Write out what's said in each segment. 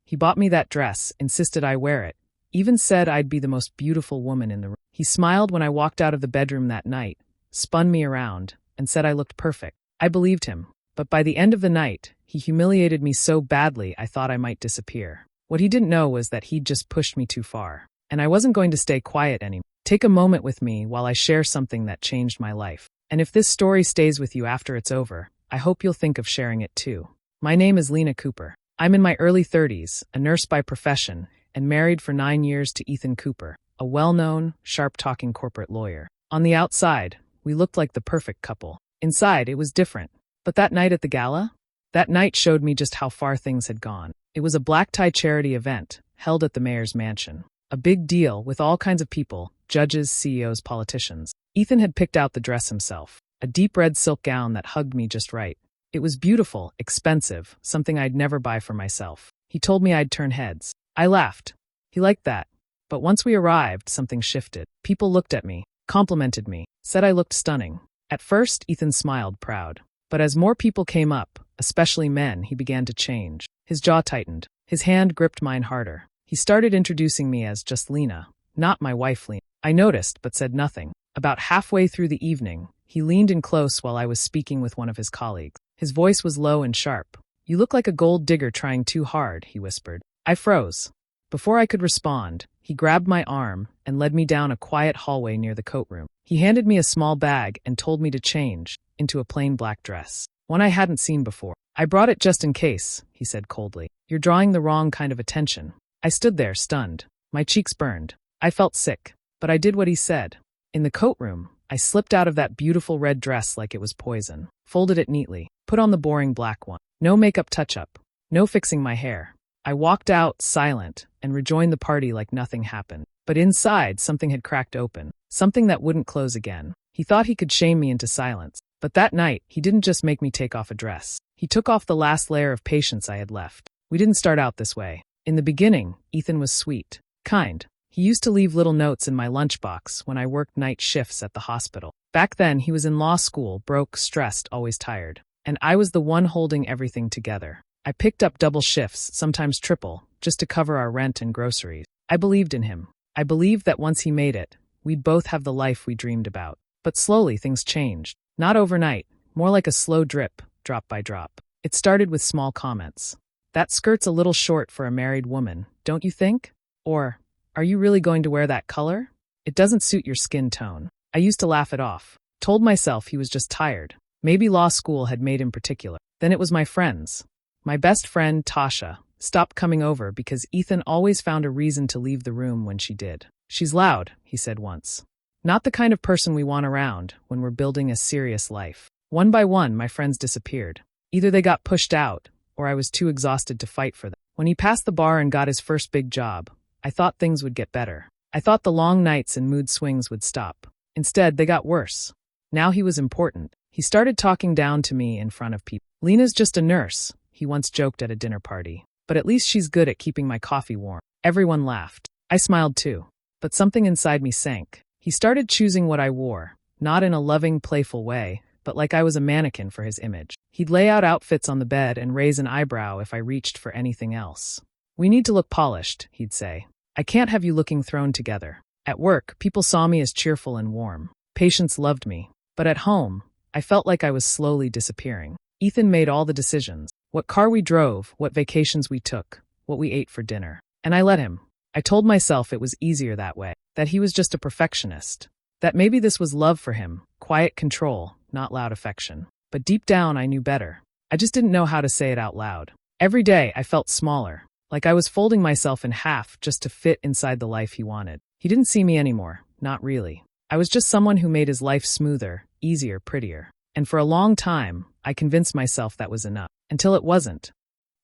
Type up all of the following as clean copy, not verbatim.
He bought me that dress, insisted I wear it, even said I'd be the most beautiful woman in the room. He smiled when I walked out of the bedroom that night, spun me around, and said I looked perfect. I believed him, but by the end of the night, he humiliated me so badly I thought I might disappear. What he didn't know was that he'd just pushed me too far, and I wasn't going to stay quiet anymore. Take a moment with me while I share something that changed my life. And if this story stays with you after it's over, I hope you'll think of sharing it too. My name is Lena Cooper. I'm in my early 30s, a nurse by profession, and married for 9 years to Ethan Cooper, a well-known, sharp-talking corporate lawyer. On the outside, we looked like the perfect couple. Inside, it was different. But that night at the gala? That night showed me just how far things had gone. It was a black-tie charity event, held at the mayor's mansion. A big deal with all kinds of people, judges, CEOs, politicians. Ethan had picked out the dress himself, a deep red silk gown that hugged me just right. It was beautiful, expensive, something I'd never buy for myself. He told me I'd turn heads. I laughed. He liked that. But once we arrived, something shifted. People looked at me, complimented me, said I looked stunning. At first, Ethan smiled, proud. But as more people came up, especially men, he began to change. His jaw tightened. His hand gripped mine harder. He started introducing me as just Lena, not my wife Lena. I noticed, but said nothing. About halfway through the evening, he leaned in close while I was speaking with one of his colleagues. His voice was low and sharp. "You look like a gold digger trying too hard," he whispered. I froze. Before I could respond, he grabbed my arm and led me down a quiet hallway near the coat room. He handed me a small bag and told me to change into a plain black dress, one I hadn't seen before. "I brought it just in case," he said coldly. "You're drawing the wrong kind of attention." I stood there, stunned. My cheeks burned. I felt sick, but I did what he said. In the coat room, I slipped out of that beautiful red dress like it was poison, folded it neatly, put on the boring black one. No makeup touch-up, no fixing my hair. I walked out, silent, and rejoined the party like nothing happened. But inside, something had cracked open, something that wouldn't close again. He thought he could shame me into silence. But that night, he didn't just make me take off a dress. He took off the last layer of patience I had left. We didn't start out this way. In the beginning, Ethan was sweet, kind. He used to leave little notes in my lunchbox when I worked night shifts at the hospital. Back then, he was in law school, broke, stressed, always tired. And I was the one holding everything together. I picked up double shifts, sometimes triple, just to cover our rent and groceries. I believed in him. I believed that once he made it, we'd both have the life we dreamed about. But slowly, things changed. Not overnight, more like a slow drip, drop by drop. It started with small comments. "That skirt's a little short for a married woman, don't you think?" Or, "Are you really going to wear that color? It doesn't suit your skin tone." I used to laugh it off. Told myself he was just tired. Maybe law school had made him particular. Then it was my friends. My best friend, Tasha, stopped coming over because Ethan always found a reason to leave the room when she did. "She's loud," he said once. "Not the kind of person we want around when we're building a serious life." One by one, my friends disappeared. Either they got pushed out, or I was too exhausted to fight for them. When he passed the bar and got his first big job, I thought things would get better. I thought the long nights and mood swings would stop. Instead, they got worse. Now he was important. He started talking down to me in front of people. "Lena's just a nurse," he once joked at a dinner party. "But at least she's good at keeping my coffee warm." Everyone laughed. I smiled too. But something inside me sank. He started choosing what I wore, not in a loving, playful way, but like I was a mannequin for his image. He'd lay out outfits on the bed and raise an eyebrow if I reached for anything else. "We need to look polished," he'd say. "I can't have you looking thrown together." At work, people saw me as cheerful and warm. Patients loved me. But at home, I felt like I was slowly disappearing. Ethan made all the decisions. What car we drove, what vacations we took, what we ate for dinner. And I let him. I told myself it was easier that way, that he was just a perfectionist, that maybe this was love for him, quiet control, not loud affection. But deep down, I knew better. I just didn't know how to say it out loud. Every day, I felt smaller, like I was folding myself in half just to fit inside the life he wanted. He didn't see me anymore, not really. I was just someone who made his life smoother, easier, prettier. And for a long time, I convinced myself that was enough. Until it wasn't.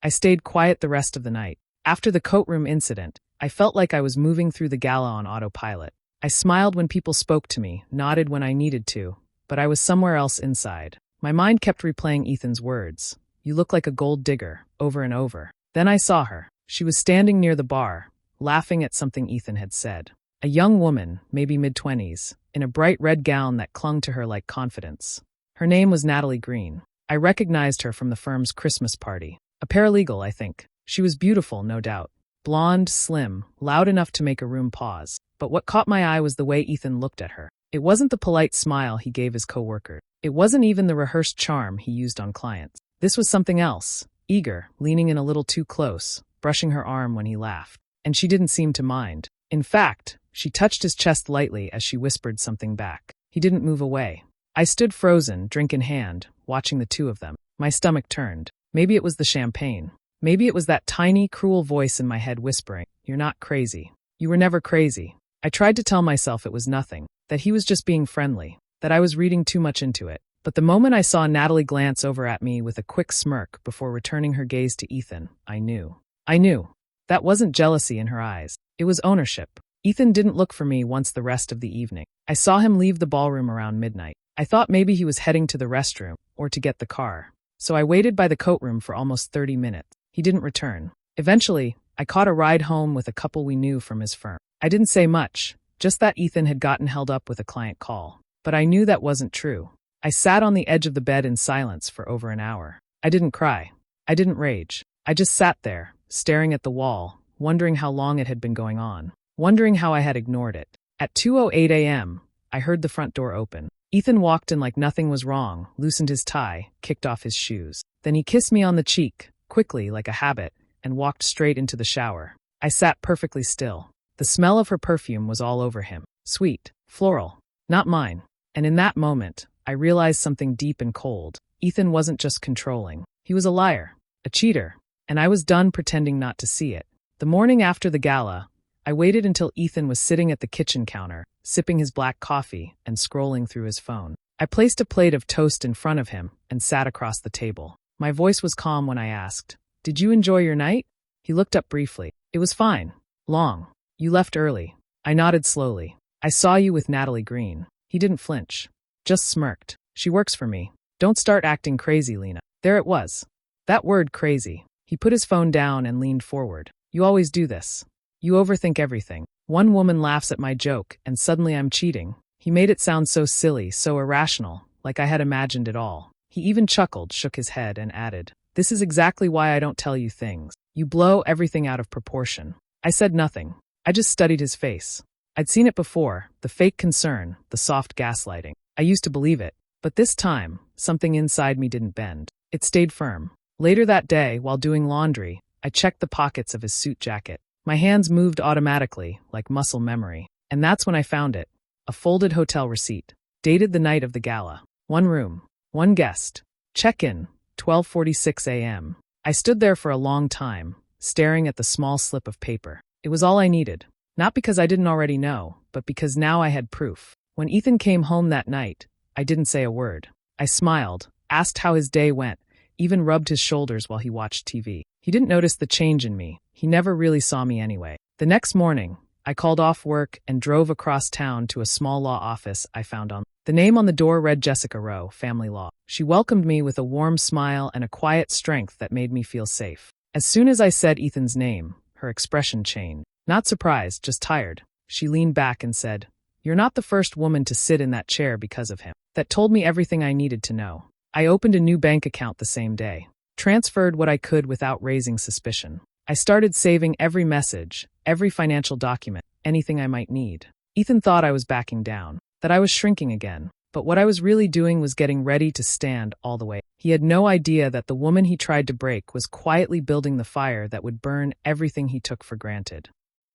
I stayed quiet the rest of the night. After the coat room incident, I felt like I was moving through the gala on autopilot. I smiled when people spoke to me, nodded when I needed to, but I was somewhere else inside. My mind kept replaying Ethan's words. "You look like a gold digger," over and over. Then I saw her. She was standing near the bar, laughing at something Ethan had said. A young woman, maybe mid-20s, in a bright red gown that clung to her like confidence. Her name was Natalie Green. I recognized her from the firm's Christmas party. A paralegal, I think. She was beautiful, no doubt. Blonde, slim, loud enough to make a room pause. But what caught my eye was the way Ethan looked at her. It wasn't the polite smile he gave his coworker. It wasn't even the rehearsed charm he used on clients. This was something else. Eager, leaning in a little too close, brushing her arm when he laughed. And she didn't seem to mind. In fact, she touched his chest lightly as she whispered something back. He didn't move away. I stood frozen, drink in hand, watching the two of them. My stomach turned. Maybe it was the champagne. Maybe it was that tiny, cruel voice in my head whispering, "You're not crazy. You were never crazy." I tried to tell myself it was nothing, that he was just being friendly, that I was reading too much into it. But the moment I saw Natalie glance over at me with a quick smirk before returning her gaze to Ethan, I knew. I knew. That wasn't jealousy in her eyes. It was ownership. Ethan didn't look for me once the rest of the evening. I saw him leave the ballroom around midnight. I thought maybe he was heading to the restroom, or to get the car. So I waited by the coat room for almost 30 minutes. He didn't return. Eventually, I caught a ride home with a couple we knew from his firm. I didn't say much, just that Ethan had gotten held up with a client call. But I knew that wasn't true. I sat on the edge of the bed in silence for over an hour. I didn't cry. I didn't rage. I just sat there, staring at the wall, wondering how long it had been going on, wondering how I had ignored it. At 2:08 a.m., I heard the front door open. Ethan walked in like nothing was wrong, loosened his tie, kicked off his shoes. Then he kissed me on the cheek, quickly like a habit, and walked straight into the shower. I sat perfectly still. The smell of her perfume was all over him. Sweet, floral, not mine. And in that moment, I realized something deep and cold. Ethan wasn't just controlling. He was a liar, a cheater, and I was done pretending not to see it. The morning after the gala, I waited until Ethan was sitting at the kitchen counter, sipping his black coffee and scrolling through his phone. I placed a plate of toast in front of him and sat across the table. My voice was calm when I asked, "Did you enjoy your night?" He looked up briefly. "It was fine. Long. You left early." I nodded slowly. "I saw you with Natalie Green." He didn't flinch. Just smirked. "She works for me. Don't start acting crazy, Lena." There it was. That word, crazy. He put his phone down and leaned forward. "You always do this. You overthink everything. One woman laughs at my joke, and suddenly I'm cheating." He made it sound so silly, so irrational, like I had imagined it all. He even chuckled, shook his head, and added, "This is exactly why I don't tell you things. You blow everything out of proportion." I said nothing. I just studied his face. I'd seen it before, the fake concern, the soft gaslighting. I used to believe it. But this time, something inside me didn't bend. It stayed firm. Later that day, while doing laundry, I checked the pockets of his suit jacket. My hands moved automatically, like muscle memory. And that's when I found it. A folded hotel receipt. Dated the night of the gala. One room. One guest. Check-in, 12:46 a.m. I stood there for a long time, staring at the small slip of paper. It was all I needed. Not because I didn't already know, but because now I had proof. When Ethan came home that night, I didn't say a word. I smiled, asked how his day went, even rubbed his shoulders while he watched TV. He didn't notice the change in me. He never really saw me anyway. The next morning, I called off work and drove across town to a small law office I found on. The name on the door read Jessica Rowe, Family Law. She welcomed me with a warm smile and a quiet strength that made me feel safe. As soon as I said Ethan's name, her expression changed. Not surprised, just tired. She leaned back and said, "You're not the first woman to sit in that chair because of him." That told me everything I needed to know. I opened a new bank account the same day. Transferred what I could without raising suspicion. I started saving every message, every financial document, anything I might need. Ethan thought I was backing down, that I was shrinking again. But what I was really doing was getting ready to stand all the way. He had no idea that the woman he tried to break was quietly building the fire that would burn everything he took for granted.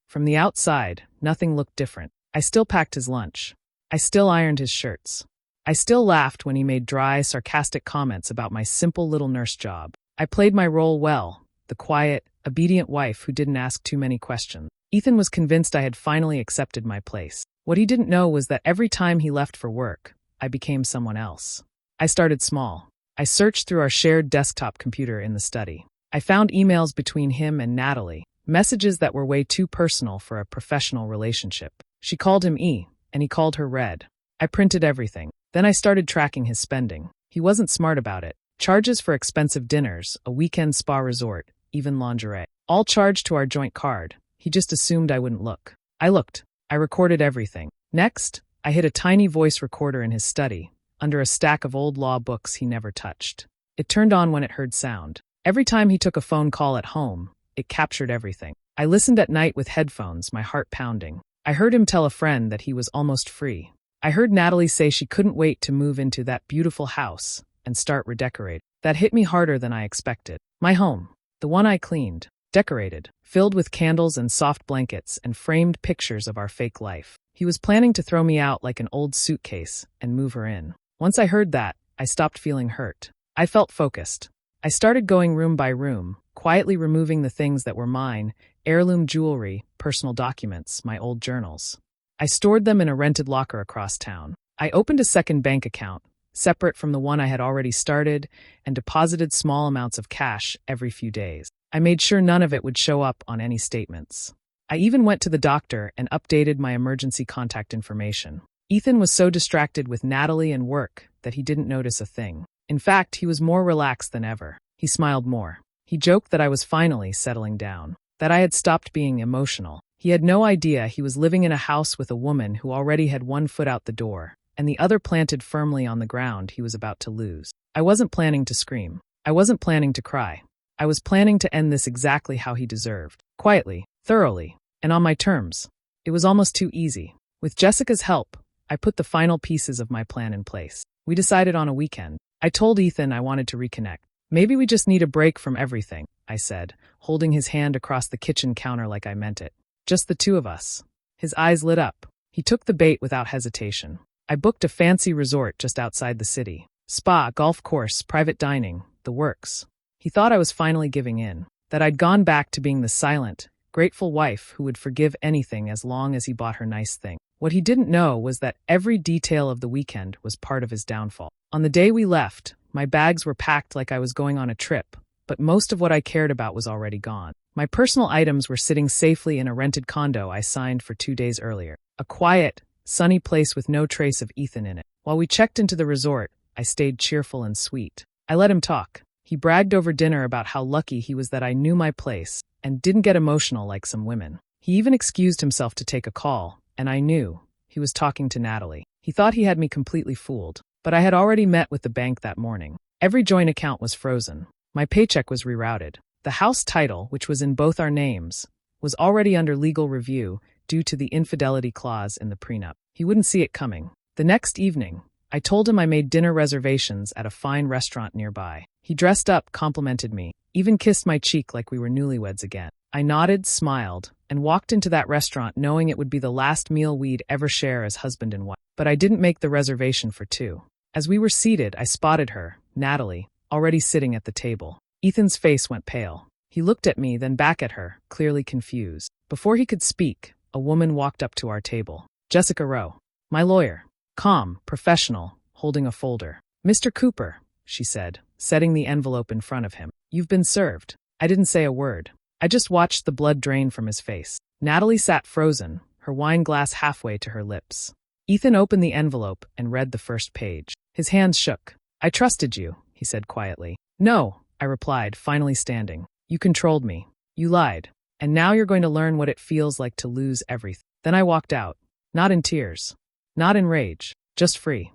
From the outside, nothing looked different. I still packed his lunch. I still ironed his shirts. I still laughed when he made dry, sarcastic comments about my simple little nurse job. I played my role well, the quiet, obedient wife who didn't ask too many questions. Ethan was convinced I had finally accepted my place. What he didn't know was that every time he left for work, I became someone else. I started small. I searched through our shared desktop computer in the study. I found emails between him and Natalie, messages that were way too personal for a professional relationship. She called him E, and he called her Red. I printed everything. Then I started tracking his spending. He wasn't smart about it. Charges for expensive dinners, a weekend spa resort, even lingerie. All charged to our joint card. He just assumed I wouldn't look. I looked. I recorded everything. Next, I hid a tiny voice recorder in his study, under a stack of old law books he never touched. It turned on when it heard sound. Every time he took a phone call at home, It captured everything. I listened at night with headphones, my heart pounding. I heard him tell a friend that he was almost free. I heard Natalie say she couldn't wait to move into that beautiful house and start redecorating. That hit me harder than I expected. My home, the one I cleaned, decorated, filled with candles and soft blankets and framed pictures of our fake life. He was planning to throw me out like an old suitcase and move her in. Once I heard that, I stopped feeling hurt. I felt focused. I started going room by room, quietly removing the things that were mine, heirloom jewelry, personal documents, my old journals. I stored them in a rented locker across town. I opened a second bank account, separate from the one I had already started, and deposited small amounts of cash every few days. I made sure none of it would show up on any statements. I even went to the doctor and updated my emergency contact information. Ethan was so distracted with Natalie and work that he didn't notice a thing. In fact, he was more relaxed than ever. He smiled more. He joked that I was finally settling down, that I had stopped being emotional. He had no idea he was living in a house with a woman who already had one foot out the door, and the other planted firmly on the ground he was about to lose. I wasn't planning to scream. I wasn't planning to cry. I was planning to end this exactly how he deserved. Quietly, thoroughly, and on my terms. It was almost too easy. With Jessica's help, I put the final pieces of my plan in place. We decided on a weekend. I told Ethan I wanted to reconnect. Maybe we just need a break from everything, I said, holding his hand across the kitchen counter like I meant it. Just the two of us. His eyes lit up. He took the bait without hesitation. I booked a fancy resort just outside the city. Spa, golf course, private dining, the works. He thought I was finally giving in, that I'd gone back to being the silent, grateful wife who would forgive anything as long as he bought her nice thing. What he didn't know was that every detail of the weekend was part of his downfall. On the day we left, my bags were packed like I was going on a trip, but most of what I cared about was already gone. My personal items were sitting safely in a rented condo I signed for 2 days earlier. A quiet, sunny place with no trace of Ethan in it. While we checked into the resort, I stayed cheerful and sweet. I let him talk. He bragged over dinner about how lucky he was that I knew my place and didn't get emotional like some women. He even excused himself to take a call, and I knew he was talking to Natalie. He thought he had me completely fooled, but I had already met with the bank that morning. Every joint account was frozen. My paycheck was rerouted. The house title, which was in both our names, was already under legal review due to the infidelity clause in the prenup. He wouldn't see it coming. The next evening, I told him I made dinner reservations at a fine restaurant nearby. He dressed up, complimented me, even kissed my cheek like we were newlyweds again. I nodded, smiled, and walked into that restaurant knowing it would be the last meal we'd ever share as husband and wife. But I didn't make the reservation for two. As we were seated, I spotted her, Natalie, already sitting at the table. Ethan's face went pale. He looked at me, then back at her, clearly confused. Before he could speak, a woman walked up to our table. Jessica Rowe. My lawyer. Calm, professional, holding a folder. Mr. Cooper, she said, setting the envelope in front of him. You've been served. I didn't say a word. I just watched the blood drain from his face. Natalie sat frozen, her wine glass halfway to her lips. Ethan opened the envelope and read the first page. His hands shook. I trusted you, he said quietly. No, I replied, finally standing. You controlled me. You lied. And now you're going to learn what it feels like to lose everything. Then I walked out. Not in tears. Not in rage. Just free.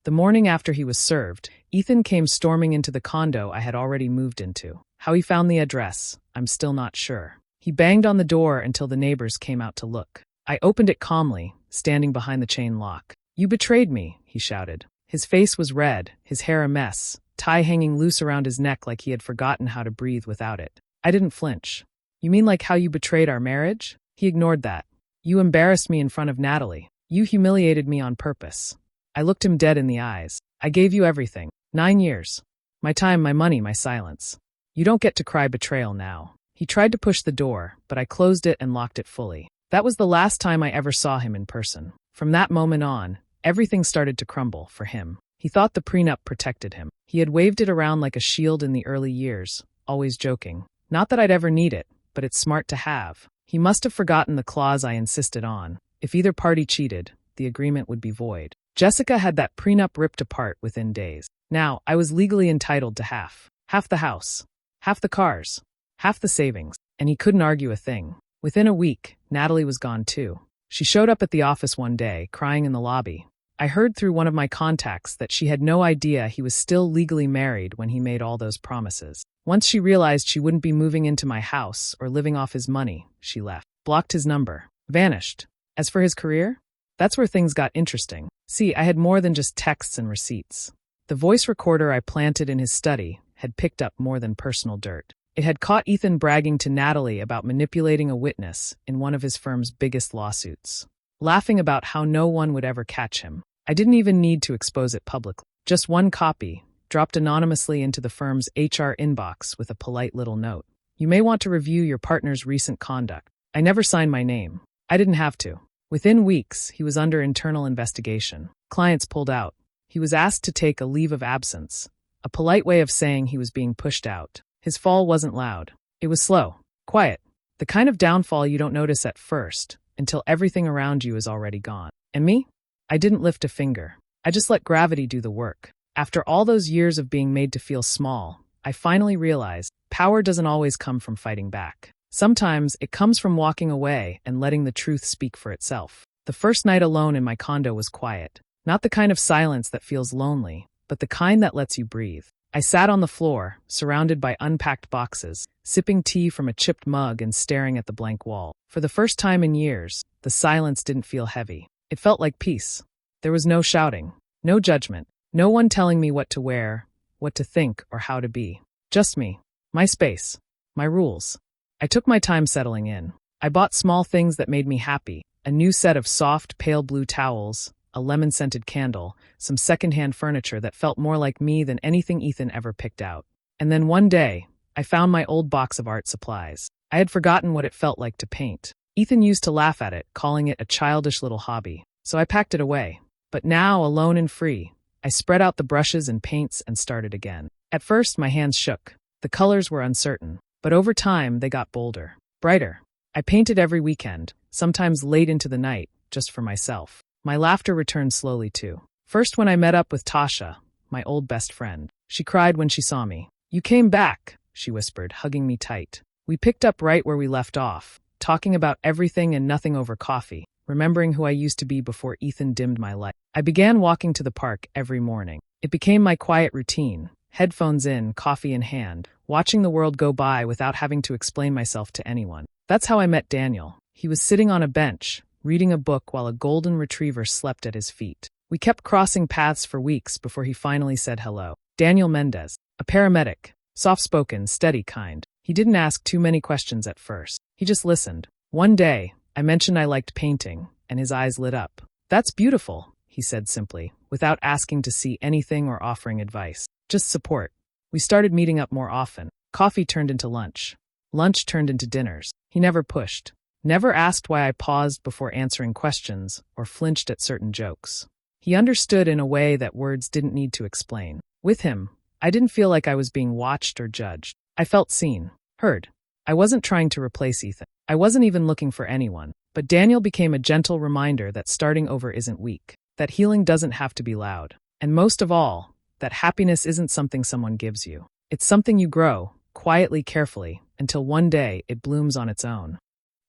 The morning after he was served, Ethan came storming into the condo I had already moved into. How he found the address, I'm still not sure. He banged on the door until the neighbors came out to look. I opened it calmly, standing behind the chain lock. You betrayed me, he shouted. His face was red, his hair a mess, tie hanging loose around his neck like he had forgotten how to breathe without it. I didn't flinch. You mean like how you betrayed our marriage? He ignored that. You embarrassed me in front of Natalie. You humiliated me on purpose. I looked him dead in the eyes. I gave you everything. 9 years. My time, my money, my silence. You don't get to cry betrayal now. He tried to push the door, but I closed it and locked it fully. That was the last time I ever saw him in person. From that moment on, everything started to crumble for him. He thought the prenup protected him. He had waved it around like a shield in the early years, always joking. Not that I'd ever need it, but it's smart to have. He must have forgotten the clause I insisted on. If either party cheated, the agreement would be void. Jessica had that prenup ripped apart within days. Now, I was legally entitled to half. Half the house. Half the cars. Half the savings. And he couldn't argue a thing. Within a week, Natalie was gone too. She showed up at the office one day, crying in the lobby. I heard through one of my contacts that she had no idea he was still legally married when he made all those promises. Once she realized she wouldn't be moving into my house or living off his money, she left, blocked his number, vanished. As for his career, that's where things got interesting. See, I had more than just texts and receipts. The voice recorder I planted in his study had picked up more than personal dirt. It had caught Ethan bragging to Natalie about manipulating a witness in one of his firm's biggest lawsuits, laughing about how no one would ever catch him. I didn't even need to expose it publicly. Just one copy, dropped anonymously into the firm's HR inbox with a polite little note. You may want to review your partner's recent conduct. I never signed my name. I didn't have to. Within weeks, he was under internal investigation. Clients pulled out. He was asked to take a leave of absence, a polite way of saying he was being pushed out. His fall wasn't loud. It was slow, quiet, the kind of downfall you don't notice at first, until everything around you is already gone. And me? I didn't lift a finger. I just let gravity do the work. After all those years of being made to feel small, I finally realized power doesn't always come from fighting back. Sometimes it comes from walking away and letting the truth speak for itself. The first night alone in my condo was quiet. Not the kind of silence that feels lonely, but the kind that lets you breathe. I sat on the floor, surrounded by unpacked boxes, sipping tea from a chipped mug and staring at the blank wall. For the first time in years, the silence didn't feel heavy. It felt like peace. There was no shouting, no judgment, no one telling me what to wear, what to think, or how to be. Just me, my space, my rules. I took my time settling in. I bought small things that made me happy, a new set of soft, pale blue towels, a lemon-scented candle, some secondhand furniture that felt more like me than anything Ethan ever picked out. And then one day, I found my old box of art supplies. I had forgotten what it felt like to paint. Ethan used to laugh at it, calling it a childish little hobby. So I packed it away. But now, alone and free, I spread out the brushes and paints and started again. At first, my hands shook. The colors were uncertain. But over time, they got bolder, brighter. I painted every weekend, sometimes late into the night, just for myself. My laughter returned slowly too. First when I met up with Tasha, my old best friend. She cried when she saw me. You came back, she whispered, hugging me tight. We picked up right where we left off, talking about everything and nothing over coffee, remembering who I used to be before Ethan dimmed my light. I began walking to the park every morning. It became my quiet routine, headphones in, coffee in hand, watching the world go by without having to explain myself to anyone. That's how I met Daniel. He was sitting on a bench, reading a book while a golden retriever slept at his feet. We kept crossing paths for weeks before he finally said hello. Daniel Mendez, a paramedic, soft-spoken, steady kind. He didn't ask too many questions at first. He just listened. One day, I mentioned I liked painting, and his eyes lit up. That's beautiful, he said simply, without asking to see anything or offering advice. Just support. We started meeting up more often. Coffee turned into lunch. Lunch turned into dinners. He never pushed. Never asked why I paused before answering questions or flinched at certain jokes. He understood in a way that words didn't need to explain. With him, I didn't feel like I was being watched or judged. I felt seen, heard. I wasn't trying to replace Ethan. I wasn't even looking for anyone. But Daniel became a gentle reminder that starting over isn't weak, that healing doesn't have to be loud, and most of all, that happiness isn't something someone gives you. It's something you grow, quietly, carefully, until one day it blooms on its own.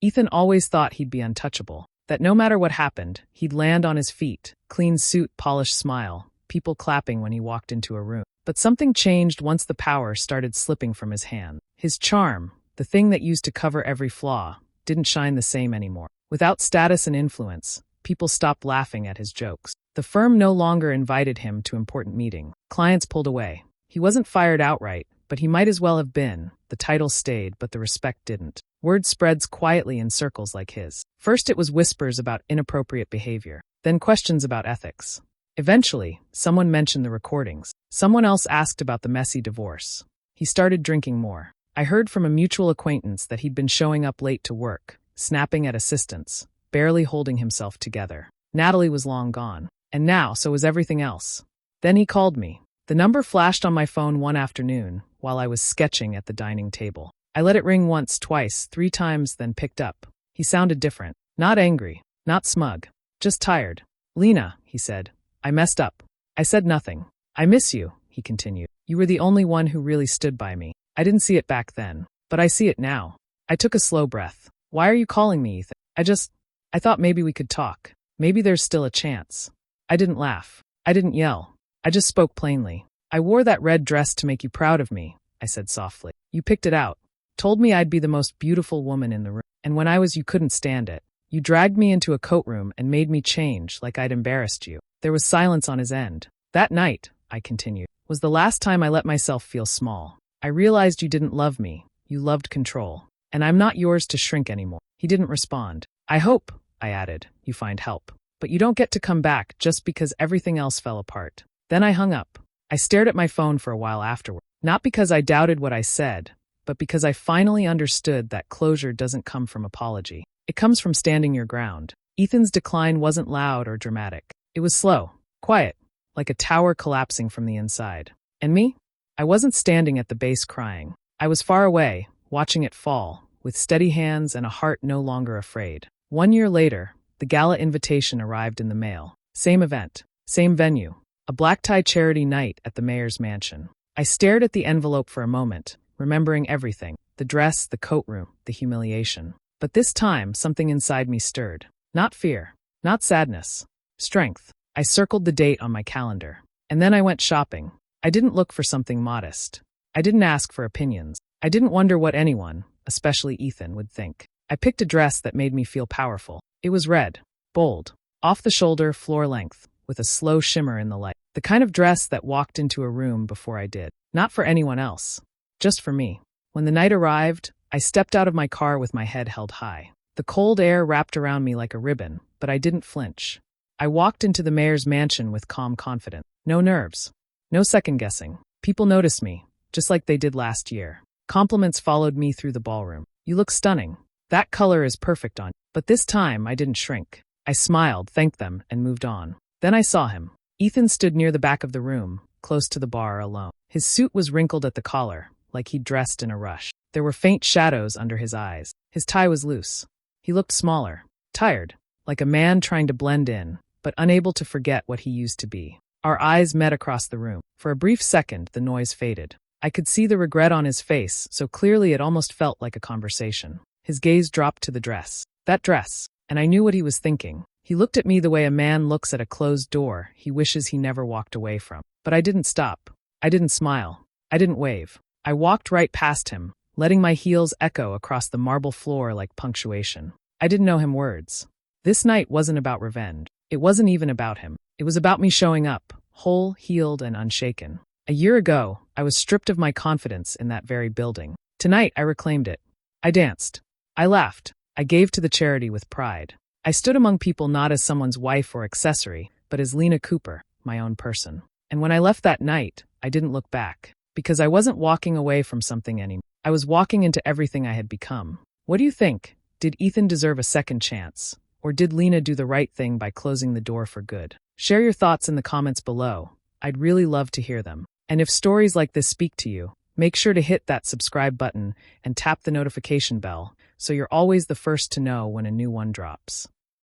Ethan always thought he'd be untouchable, that no matter what happened, he'd land on his feet, clean suit, polished smile, people clapping when he walked into a room. But something changed once the power started slipping from his hand. His charm, the thing that used to cover every flaw, didn't shine the same anymore. Without status and influence, people stopped laughing at his jokes. The firm no longer invited him to important meetings. Clients pulled away. He wasn't fired outright, but he might as well have been. The title stayed, but the respect didn't. Word spreads quietly in circles like his. First it was whispers about inappropriate behavior, then questions about ethics. Eventually, someone mentioned the recordings. Someone else asked about the messy divorce. He started drinking more. I heard from a mutual acquaintance that he'd been showing up late to work, snapping at assistants, barely holding himself together. Natalie was long gone. And now, so was everything else. Then he called me. The number flashed on my phone one afternoon while I was sketching at the dining table. I let it ring once, twice, 3 times, then picked up. He sounded different. Not angry, not smug, just tired. Lena, he said, I messed up. I said nothing. I miss you, he continued. You were the only one who really stood by me. I didn't see it back then, but I see it now. I took a slow breath. Why are you calling me, Ethan? I thought maybe we could talk. Maybe there's still a chance. I didn't laugh. I didn't yell. I just spoke plainly. I wore that red dress to make you proud of me, I said softly. You picked it out. Told me I'd be the most beautiful woman in the room. And when I was, you couldn't stand it. You dragged me into a coat room and made me change like I'd embarrassed you. There was silence on his end. That night, I continued, was the last time I let myself feel small. I realized you didn't love me. You loved control. And I'm not yours to shrink anymore. He didn't respond. I hope, I added, you find help. But you don't get to come back just because everything else fell apart. Then I hung up. I stared at my phone for a while afterward. Not because I doubted what I said, but because I finally understood that closure doesn't come from apology. It comes from standing your ground. Ethan's decline wasn't loud or dramatic. It was slow, quiet, like a tower collapsing from the inside. And me? I wasn't standing at the base crying. I was far away, watching it fall, with steady hands and a heart no longer afraid. 1 year later, the gala invitation arrived in the mail. Same event, same venue, a black-tie charity night at the mayor's mansion. I stared at the envelope for a moment, remembering everything, the dress, the coat room, the humiliation. But this time, something inside me stirred. Not fear, not sadness, strength. I circled the date on my calendar. And then I went shopping. I didn't look for something modest. I didn't ask for opinions. I didn't wonder what anyone, especially Ethan, would think. I picked a dress that made me feel powerful. It was red, bold, off the shoulder, floor length, with a slow shimmer in the light. The kind of dress that walked into a room before I did. Not for anyone else. Just for me. When the night arrived, I stepped out of my car with my head held high. The cold air wrapped around me like a ribbon, but I didn't flinch. I walked into the mayor's mansion with calm confidence. No nerves. No second-guessing. People noticed me, just like they did last year. Compliments followed me through the ballroom. You look stunning. That color is perfect on you. But this time, I didn't shrink. I smiled, thanked them, and moved on. Then I saw him. Ethan stood near the back of the room, close to the bar, alone. His suit was wrinkled at the collar, like he'd dressed in a rush. There were faint shadows under his eyes. His tie was loose. He looked smaller, tired, like a man trying to blend in, but unable to forget what he used to be. Our eyes met across the room. For a brief second, the noise faded. I could see the regret on his face, so clearly it almost felt like a conversation. His gaze dropped to the dress. That dress. And I knew what he was thinking. He looked at me the way a man looks at a closed door he wishes he never walked away from. But I didn't stop. I didn't smile. I didn't wave. I walked right past him, letting my heels echo across the marble floor like punctuation. I didn't know him words. This night wasn't about revenge. It wasn't even about him. It was about me showing up, whole, healed, and unshaken. A year ago, I was stripped of my confidence in that very building. Tonight, I reclaimed it. I danced. I laughed. I gave to the charity with pride. I stood among people not as someone's wife or accessory, but as Lena Cooper, my own person. And when I left that night, I didn't look back. Because I wasn't walking away from something anymore. I was walking into everything I had become. What do you think? Did Ethan deserve a second chance? Or did Lena do the right thing by closing the door for good? Share your thoughts in the comments below. I'd really love to hear them. And if stories like this speak to you, make sure to hit that subscribe button and tap the notification bell so you're always the first to know when a new one drops.